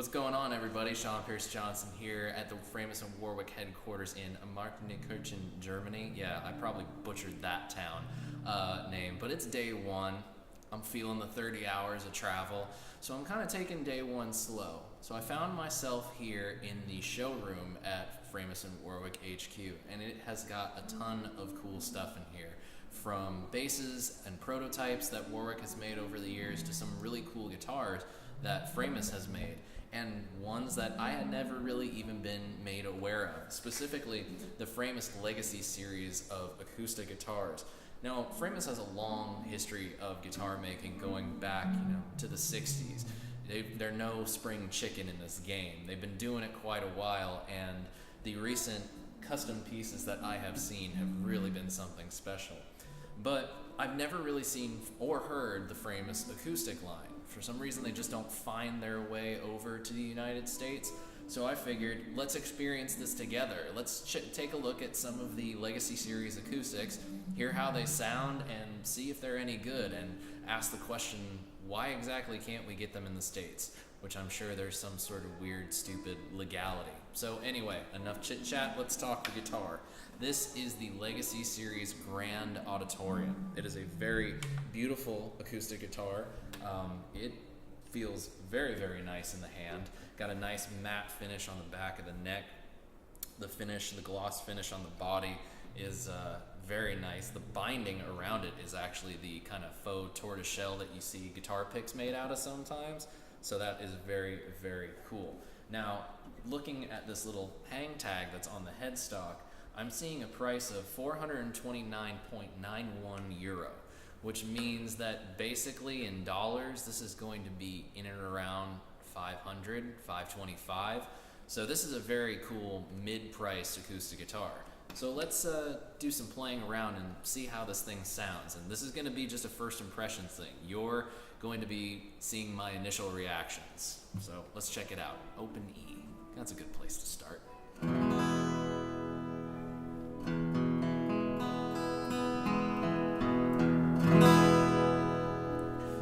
What's going on, everybody? Sean Pierce Johnson here at the Framus and Warwick headquarters in Markneukirchen, Germany. Yeah, I probably butchered that town name, but it's day one. I'm feeling the 30 hours of travel, so I'm kind of taking day one slow. So I found myself here in the showroom at Framus and Warwick HQ, and it has got a ton of cool stuff in here. From basses and prototypes that Warwick has made over the years to some really cool guitars that Framus has made, and ones that I had never really even been made aware of, specifically the Framus Legacy series of acoustic guitars. Now, Framus has a long history of guitar making going back, to the 60s. They're no spring chicken in this game. They've been doing it quite a while, and the recent custom pieces that I have seen have really been something special. But I've never really seen or heard the Framus acoustic line. For some reason, they just don't find their way over to the United States. So I figured, let's experience this together. Let's take a look at some of the Legacy Series acoustics, hear how they sound, and see if they're any good, and ask the question, why exactly can't we get them in the States? Which I'm sure there's some sort of weird, stupid legality. So anyway, enough chit-chat, let's talk the guitar. This is the Legacy Series Grand Auditorium. It is a very beautiful acoustic guitar. It feels very, very nice in the hand. Got a nice matte finish on the back of the neck. The gloss finish on the body is very nice. The binding around it is actually the kind of faux tortoiseshell that you see guitar picks made out of sometimes. So that is very, very cool. Now, looking at this little hang tag that's on the headstock, I'm seeing a price of €429.91, which means that basically in dollars, this is going to be in and around $500, $525. So this is a very cool mid-priced acoustic guitar. So let's do some playing around and see how this thing sounds. And this is going to be just a first impressions thing. You're going to be seeing my initial reactions. So let's check it out. Open E. That's a good place to start.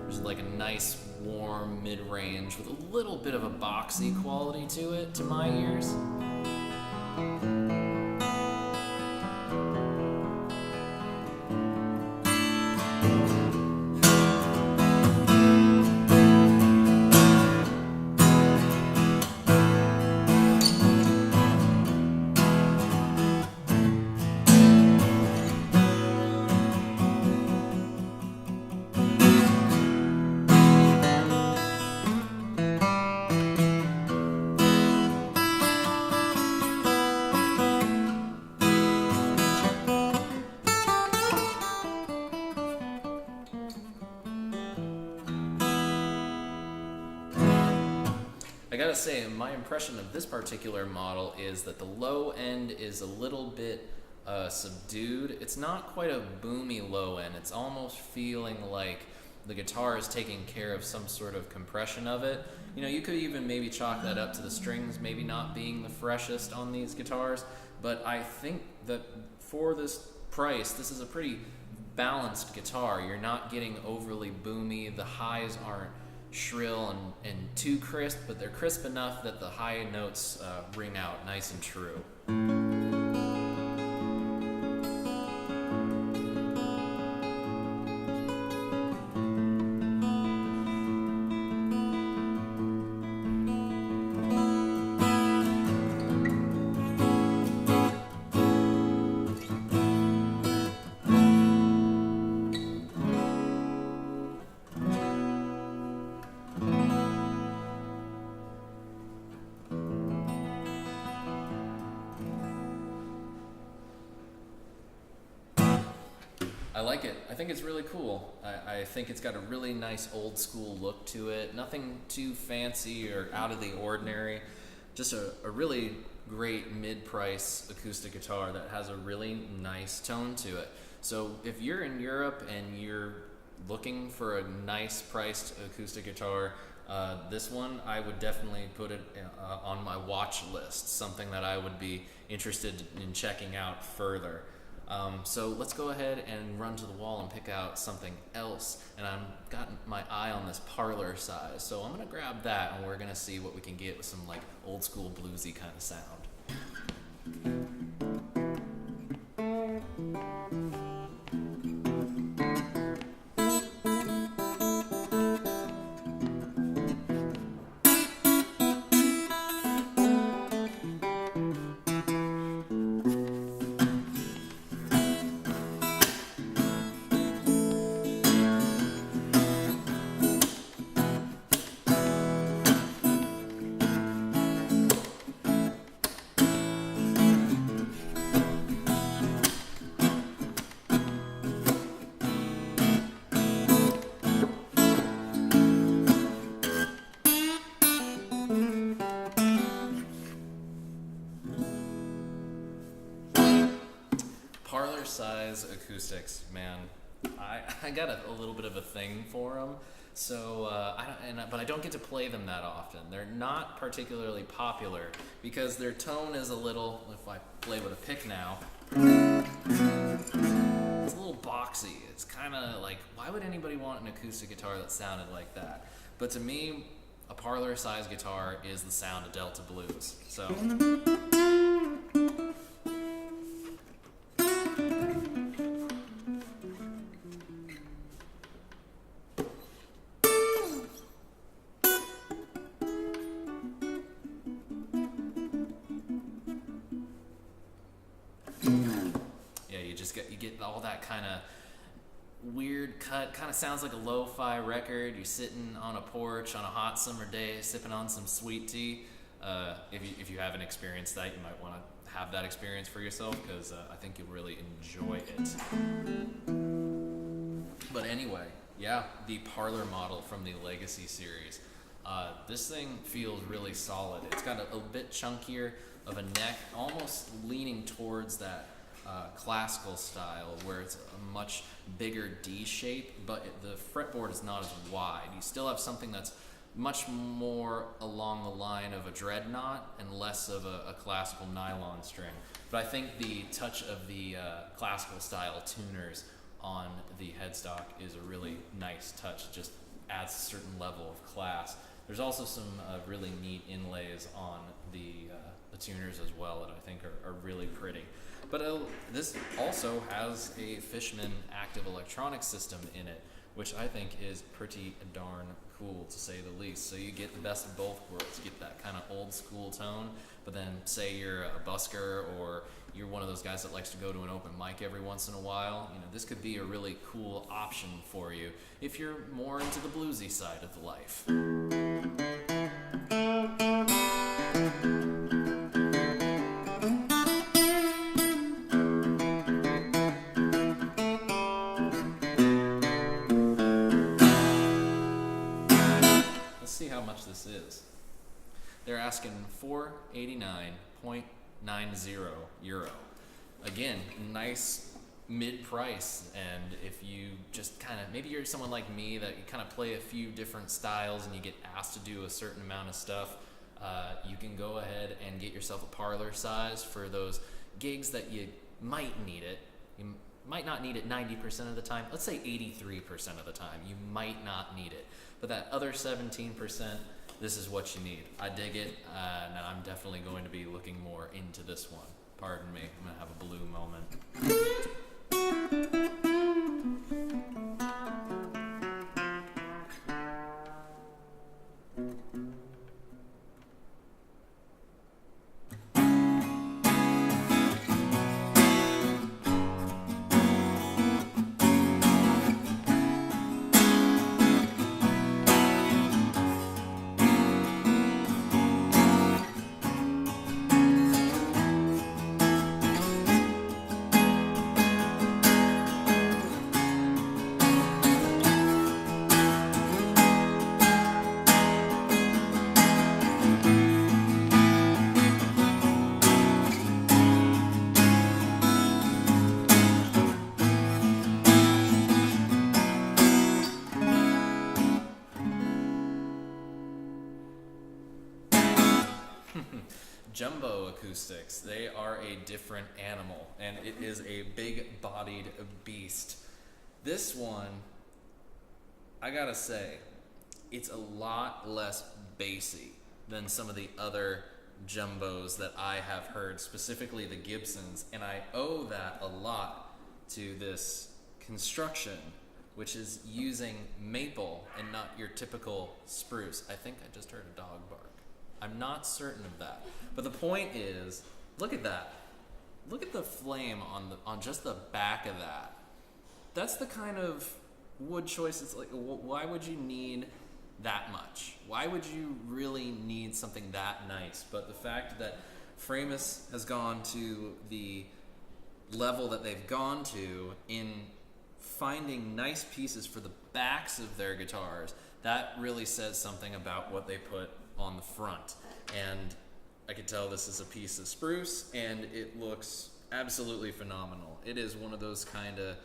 There's like a nice warm mid-range with a little bit of a boxy quality to it, to my ears. I gotta say, my impression of this particular model is that the low end is a little bit subdued. It's not quite a boomy low end. It's almost feeling like the guitar is taking care of some sort of compression of it. You could even maybe chalk that up to the strings maybe not being the freshest on these guitars, but I think that for this price, this is a pretty balanced guitar. You're not getting overly boomy. The highs aren't shrill and too crisp, but they're crisp enough that the high notes ring out nice and true. I like it. I think it's really cool. I think it's got a really nice old school look to it. Nothing too fancy or out of the ordinary. Just a really great mid-price acoustic guitar that has a really nice tone to it. So if you're in Europe and you're looking for a nice priced acoustic guitar, this one I would definitely put it on my watch list, something that I would be interested in checking out further. So let's go ahead and run to the wall and pick out something else. And I've got my eye on this Parlor size. So I'm gonna grab that and we're gonna see what we can get with some like old school bluesy kind of sound. Parlor size acoustics, man. I got a little bit of a thing for them, so but I don't get to play them that often. They're not particularly popular because their tone is a little. If I play with a pick now, it's a little boxy. It's kind of like, why would anybody want an acoustic guitar that sounded like that? But to me, a Parlor size guitar is the sound of Delta blues. So. You get all that kind of weird cut, kind of sounds like a lo-fi record. You're sitting on a porch on a hot summer day sipping on some sweet tea. If you haven't experienced that, you might want to have that experience for yourself, because I think you'll really enjoy it. But anyway, yeah, the Parlor model from the Legacy series. This thing feels really solid. It's got a bit chunkier of a neck, almost leaning towards that classical style, where it's a much bigger D shape, but the fretboard is not as wide. You still have something that's much more along the line of a dreadnought and less of a classical nylon string. But I think the touch of the classical style tuners on the headstock is a really nice touch. It just adds a certain level of class. There's also some really neat inlays on the tuners as well that I think are really pretty. But this also has a Fishman active electronic system in it, which I think is pretty darn cool, to say the least. So you get the best of both worlds. You get that kind of old school tone, but then say you're a busker or you're one of those guys that likes to go to an open mic every once in a while, this could be a really cool option for you if you're more into the bluesy side of the life. This is. They're asking €489.90. Again, nice mid-price, and if you just kind of, maybe you're someone like me that you kind of play a few different styles and you get asked to do a certain amount of stuff, you can go ahead and get yourself a Parlor size for those gigs that you might need it. You might not need it 90% of the time. Let's say 83% of the time. You might not need it. But that other 17%, this is what you need. I dig it, and I'm definitely going to be looking more into this one. Pardon me, I'm going to have a blue moment. jumbo acoustics. They are a different animal, and it is a big-bodied beast. This one, I gotta say, it's a lot less bassy than some of the other jumbos that I have heard, specifically the Gibsons, and I owe that a lot to this construction, which is using maple and not your typical spruce. I think I just heard a dog bark. I'm not certain of that. But the point is, look at that. Look at the flame on just the back of that. That's the kind of wood choice. It's like, why would you need that much? Why would you really need something that nice? But the fact that Framus has gone to the level that they've gone to in finding nice pieces for the backs of their guitars, that really says something about what they put on the front. And I could tell this is a piece of spruce, and it looks absolutely phenomenal. It is one of those kind of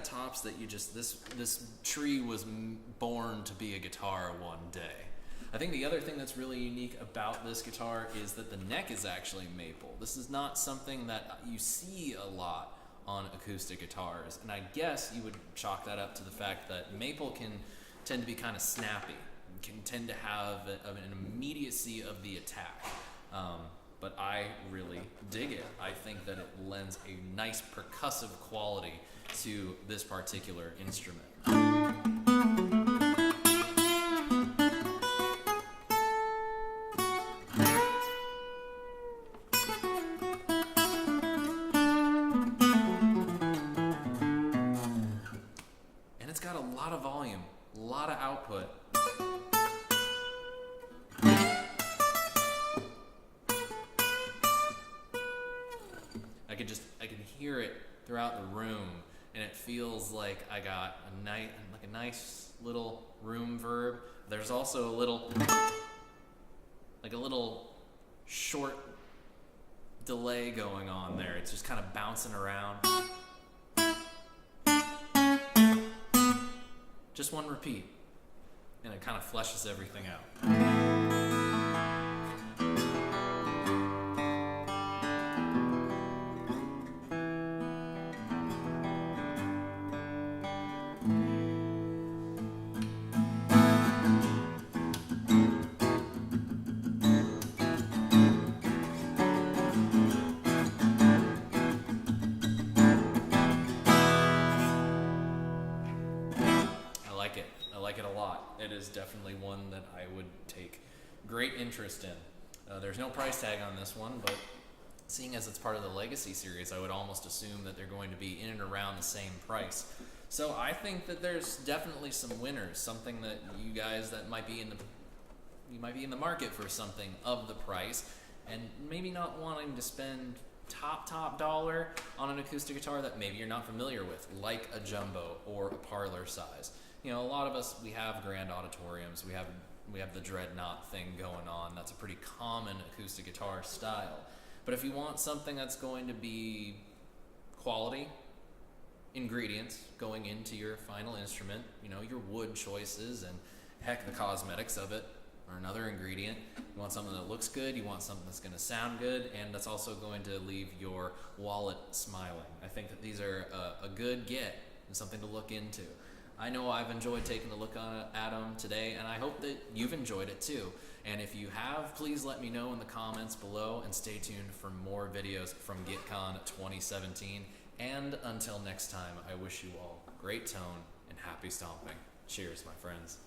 tops that you just, this tree was born to be a guitar one day. I think the other thing that's really unique about this guitar is that the neck is actually maple. This is not something that you see a lot on acoustic guitars, and I guess you would chalk that up to the fact that maple can tend to be kind of snappy, can tend to have an immediacy of the attack. But I really dig it. I think that it lends a nice percussive quality to this particular instrument. And it's got a lot of volume, a lot of output. I can hear it throughout the room, and it feels like I got a nice little room verb. There's also a little short delay going on there. It's just kind of bouncing around. Just one repeat, and it kind of fleshes everything out. I like it a lot. It is definitely one that I would take great interest in. There's no price tag on this one, but seeing as it's part of the Legacy series, I would almost assume that they're going to be in and around the same price. So I think that there's definitely some winners, something that you guys that might be in the market for something of the price, and maybe not wanting to spend top dollar on an acoustic guitar that maybe you're not familiar with, like a jumbo or a Parlor size. You know, a lot of us, we have Grand Auditoriums, we have the Dreadnought thing going on. That's a pretty common acoustic guitar style. But if you want something that's going to be quality ingredients going into your final instrument, you know, your wood choices and heck, the cosmetics of it are another ingredient. You want something that looks good, you want something that's going to sound good, and that's also going to leave your wallet smiling. I think that these are a good get and something to look into. I know I've enjoyed taking a look at them today, and I hope that you've enjoyed it too. And if you have, please let me know in the comments below, and stay tuned for more videos from GuitCon 2017. And until next time, I wish you all great tone and happy stomping. Cheers, my friends.